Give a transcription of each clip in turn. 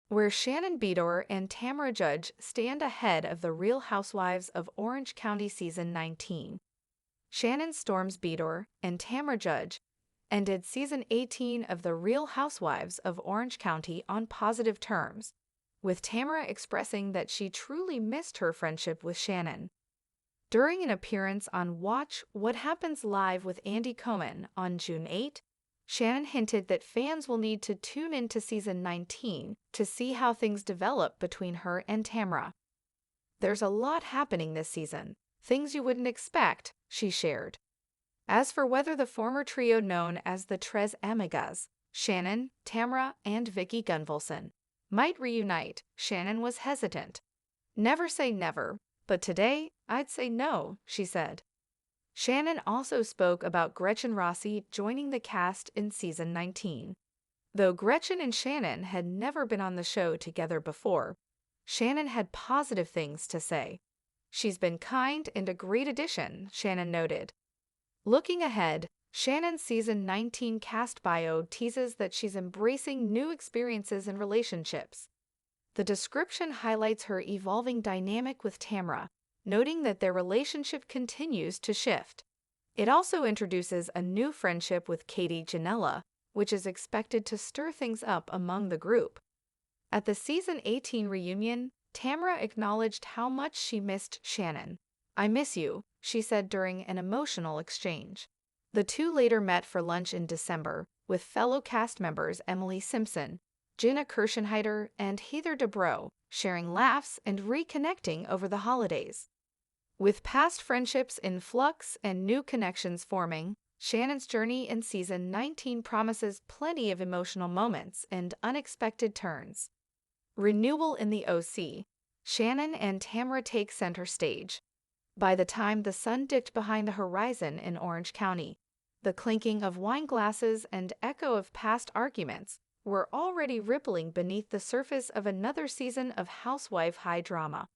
where Shannon Beador and Tamra Judge stand ahead of the Real Housewives of Orange County Season 19. Shannon storms Beador and Tamra Judge ended Season 18 of The Real Housewives of Orange County on positive terms, with Tamra expressing that she truly missed her friendship with Shannon. During an appearance on Watch What Happens Live with Andy Cohen on June 8, Shannon hinted that fans will need to tune into Season 19 to see how things develop between her and Tamra. "There's a lot happening this season, things you wouldn't expect," she shared. As for whether the former trio known as the Tres Amigas, Shannon, Tamra, and Vicky Gunvalson, might reunite, Shannon was hesitant. "Never say never, but today I'd say no," she said. Shannon also spoke about Gretchen Rossi joining the cast in Season 19. Though Gretchen and Shannon had never been on the show together before, Shannon had positive things to say. "She's been kind and a great addition," Shannon noted. Looking ahead, Shannon's Season 19 cast bio teases that she's embracing new experiences and relationships. The description highlights her evolving dynamic with Tamra, noting that their relationship continues to shift. It also introduces a new friendship with Janella, which is expected to stir things up among the group. At the Season 18 reunion, Tamra acknowledged how much she missed Shannon. "I miss you," she said during an emotional exchange. The two later met for lunch in December, with fellow cast members Emily Simpson, Jenna Kirschenheiter, and Heather Dubrow, sharing laughs and reconnecting over the holidays. With past friendships in flux and new connections forming, Shannon's journey in Season 19 promises plenty of emotional moments and unexpected turns. Renewal in the OC. Shannon and Tamra take center stage. By the time the sun dipped behind the horizon in Orange County, the clinking of wine glasses and echo of past arguments were already rippling beneath the surface of another season of housewife high drama.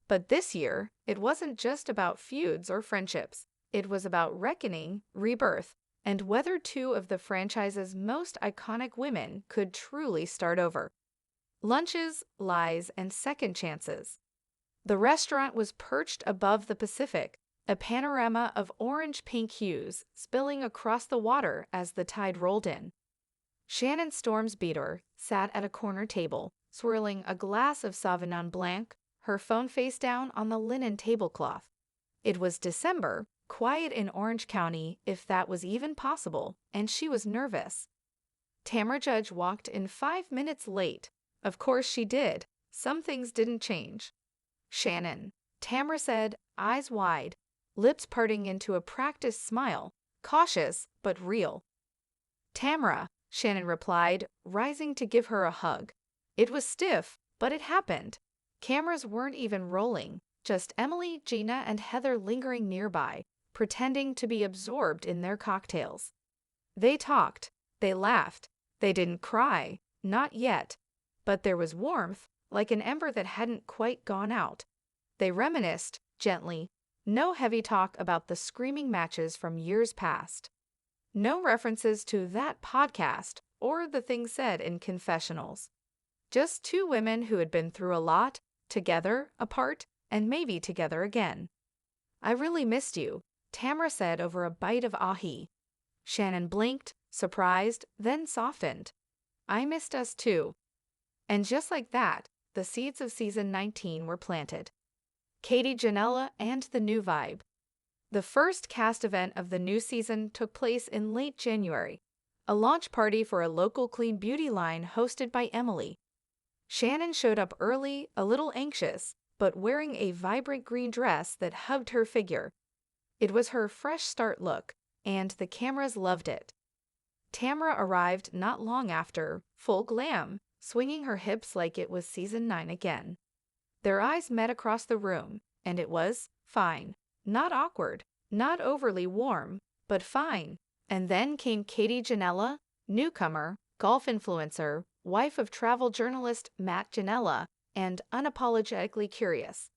But this year, it wasn't just about feuds or friendships. It was about reckoning, rebirth, and whether two of the franchise's most iconic women could truly start over. Lunches, lies, and second chances. The restaurant was perched above the Pacific, a panorama of orange-pink hues spilling across the water as the tide rolled in. Shannon Storms Beador sat at a corner table, swirling a glass of Sauvignon Blanc, her phone face down on the linen tablecloth. It was December, quiet in Orange County, if that was even possible, and she was nervous. Tamra Judge walked in 5 minutes late. Of course she did. Some things didn't change. "Shannon," Tamra said, eyes wide, lips parting into a practiced smile, cautious but real. "Tamra," Shannon replied, rising to give her a hug. It was stiff, but it happened. Cameras weren't even rolling, just Emily, Gina, and Heather lingering nearby, pretending to be absorbed in their cocktails. They talked, they laughed, they didn't cry, not yet, but there was warmth, like an ember that hadn't quite gone out. They reminisced, gently, no heavy talk about the screaming matches from years past. No references to that podcast or the things said in confessionals. Just two women who had been through a lot, together, apart, and maybe together again. "I really missed you," Tamra said over a bite of ahi. Shannon blinked, surprised, then softened. "I missed us too." And just like that, the seeds of Season 19 were planted. Janella and the new vibe. The first cast event of the new season took place in late January, a launch party for a local clean beauty line hosted by Emily. Shannon showed up early, a little anxious, but wearing a vibrant green dress that hugged her figure. It was her fresh start look, and the cameras loved it. Tamra arrived not long after, full glam, swinging her hips like it was Season 9 again. Their eyes met across the room, and it was fine. Not awkward, not overly warm, but fine. And then came Janella, newcomer, golf influencer, wife of travel journalist Matt Janella, and unapologetically curious.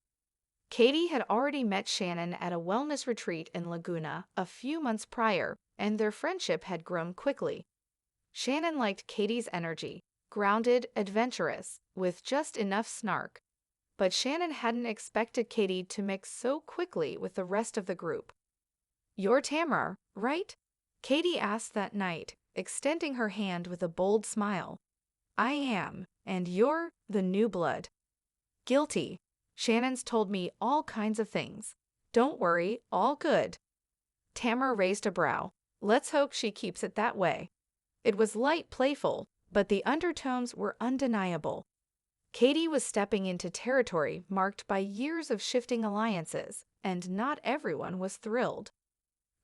Katie had already met Shannon at a wellness retreat in Laguna a few months prior, and their friendship had grown quickly. Shannon liked Katie's energy, grounded, adventurous, with just enough snark. But Shannon hadn't expected Katie to mix so quickly with the rest of the group. "You're Tamra, right?" Katie asked that night, extending her hand with a bold smile. "I am, and you're the new blood." "Guilty. Shannon's told me all kinds of things." "Don't worry, all good." Tamra raised a brow. "Let's hope she keeps it that way." It was light playful, but the undertones were undeniable. Katie was stepping into territory marked by years of shifting alliances, and not everyone was thrilled.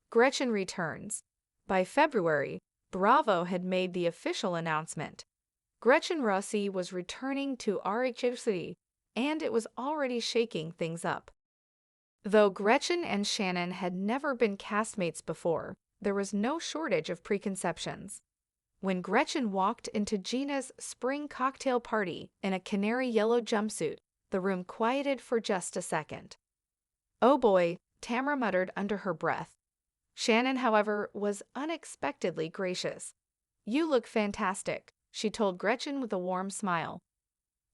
Gretchen returns. By February, Bravo had made the official announcement. Gretchen Rossi was returning to RHC, and it was already shaking things up. Though Gretchen and Shannon had never been castmates before, there was no shortage of preconceptions. When Gretchen walked into Gina's spring cocktail party in a canary yellow jumpsuit, the room quieted for just a second. "Oh boy," Tamra muttered under her breath. Shannon, however, was unexpectedly gracious. "You look fantastic," she told Gretchen with a warm smile.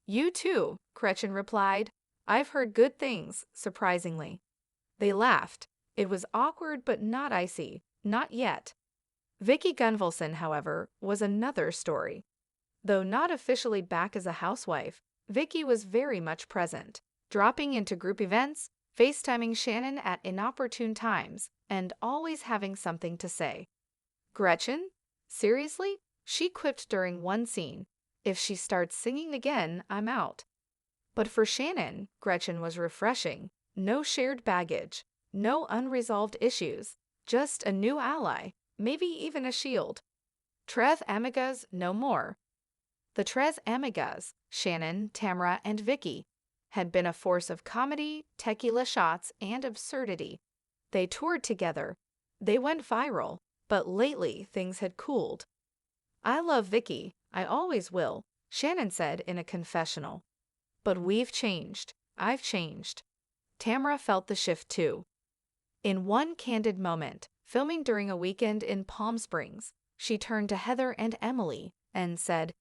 "You too," Gretchen replied. "I've heard good things, surprisingly." They laughed. It was awkward but not icy. Not yet. Vicki Gunvalson, however, was another story. Though not officially back as a housewife, Vicki was very much present, dropping into group events, FaceTiming Shannon at inopportune times, and always having something to say. "Gretchen? Seriously?" she quipped during one scene. "If she starts singing again, I'm out." But for Shannon, Gretchen was refreshing. No shared baggage, no unresolved issues, just a new ally, maybe even a shield. Tres Amigas no more. The Tres Amigas, Shannon, Tamra, and Vicki, had been a force of comedy, tequila shots, and absurdity. They toured together. They went viral, but lately things had cooled. "I love Vicki, I always will," Shannon said in a confessional. "But we've changed. I've changed." Tamra felt the shift too. In one candid moment, filming during a weekend in Palm Springs, she turned to Heather and Emily and said,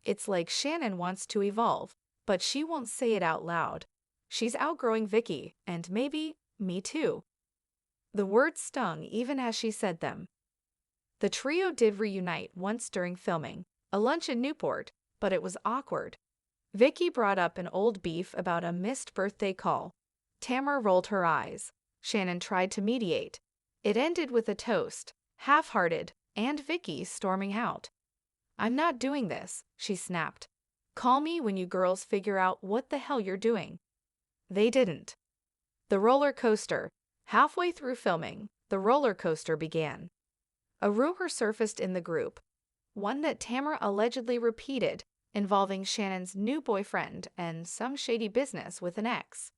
"It's like Shannon wants to evolve, but she won't say it out loud. She's outgrowing Vicki, and maybe me too." The words stung even as she said them. The trio did reunite once during filming, a lunch in Newport, but it was awkward. Vicki brought up an old beef about a missed birthday call. Tamra rolled her eyes. Shannon tried to mediate. It ended with a toast, half-hearted, and Vicki storming out. "I'm not doing this," she snapped. "Call me when you girls figure out what the hell you're doing." They didn't. The roller coaster. Halfway through filming, the roller coaster began. A rumor surfaced in the group, one that Tamra allegedly repeated, involving Shannon's new boyfriend and some shady business with an ex.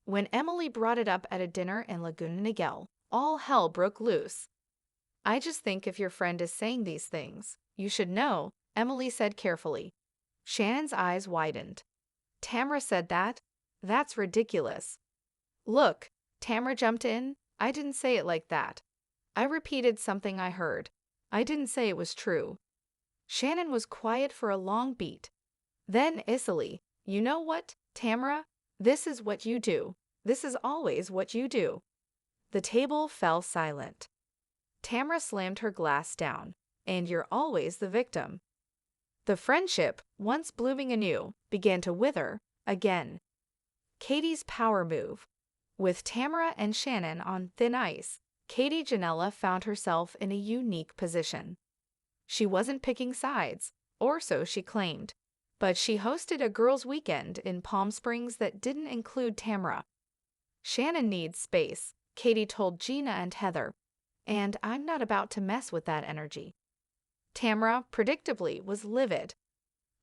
When Emily brought it up at a dinner in Laguna Niguel, all hell broke loose. "I just think if your friend is saying these things, you should know," Emily said carefully. Shannon's eyes widened. "Tamra said that? That's ridiculous." "Look," Tamra jumped in, "I didn't say it like that. I repeated something I heard. I didn't say it was true." Shannon was quiet for a long beat. Then icily, "You know what, Tamra? This is what you do. This is always what you do." The table fell silent. Tamra slammed her glass down. "And you're always the victim." The friendship, once blooming anew, began to wither again. Katie's power move. With Tamra and Shannon on thin ice, Katie Janella found herself in a unique position. She wasn't picking sides, or so she claimed, but she hosted a girls' weekend in Palm Springs that didn't include Tamra. "Shannon needs space," Katie told Gina and Heather, "and I'm not about to mess with that energy." Tamra, predictably, was livid.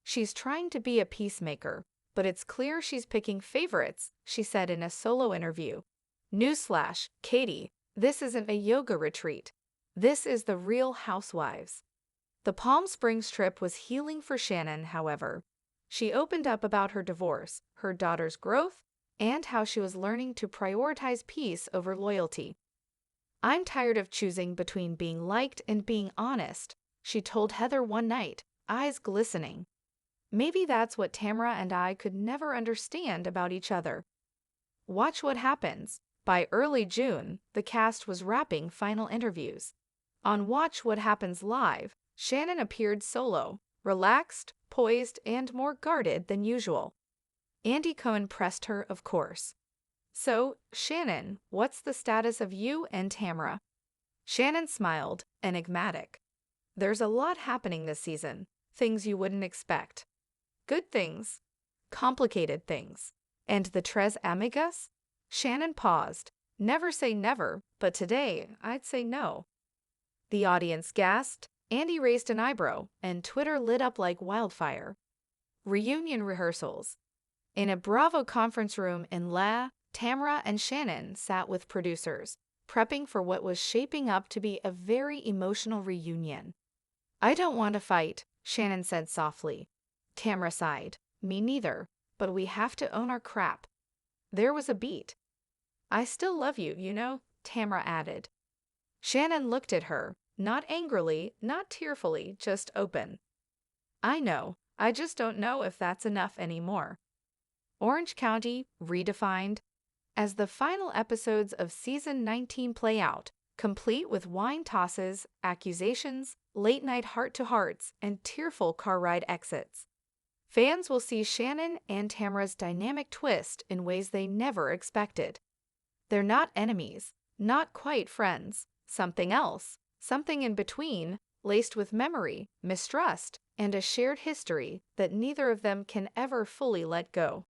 "She's trying to be a peacemaker, but it's clear she's picking favorites," she said in a solo interview. "Newsflash, Katie, this isn't a yoga retreat. This is the Real Housewives." The Palm Springs trip was healing for Shannon, however. She opened up about her divorce, her daughter's growth, and how she was learning to prioritize peace over loyalty. "I'm tired of choosing between being liked and being honest," she told Heather one night, eyes glistening. Maybe that's what Tamra and I could never understand about each other. Watch What Happens. By early June, the cast was wrapping final interviews. On Watch What Happens Live, Shannon appeared solo, relaxed, poised, and more guarded than usual. Andy Cohen pressed her, of course. "So, Shannon, what's the status of you and Tamra?" Shannon smiled, enigmatic. "There's a lot happening this season, things you wouldn't expect. Good things, complicated things. And the Tres Amigas?" Shannon paused. "Never say never, but today I'd say no." The audience gasped, Andy raised an eyebrow, and Twitter lit up like wildfire. Reunion rehearsals. In a Bravo conference room in La, Tamra and Shannon sat with producers, prepping for what was shaping up to be a very emotional reunion. "I don't want to fight," Shannon said softly. Tamra sighed. "Me neither, but we have to own our crap." There was a beat. "I still love you, you know," Tamra added. Shannon looked at her, not angrily, not tearfully, just open. "I know, I just don't know if that's enough anymore." Orange County, redefined. As the final episodes of Season 19 play out, complete with wine tosses, accusations, late-night heart-to-hearts, and tearful car ride exits, fans will see Shannon and Tamra's dynamic twist in ways they never expected. They're not enemies, not quite friends, something else, something in between, laced with memory, mistrust, and a shared history that neither of them can ever fully let go.